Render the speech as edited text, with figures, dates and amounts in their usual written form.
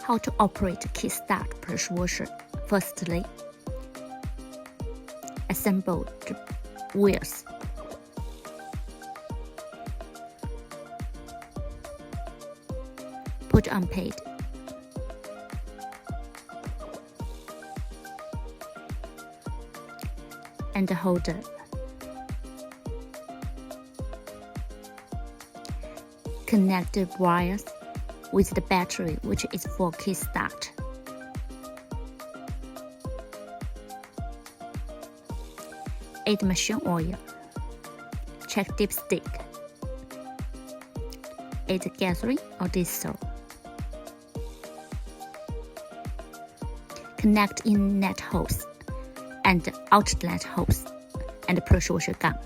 How to operate Kickstart pressure washer. Firstly, assemble the wheels. Put on pad. And the holder. Connect the wires with the battery, which is for Kickstart. Add machine oil. Check dipstick. Add gasoline or diesel. Connect inlet hose and outlet hose and pressure washer gun.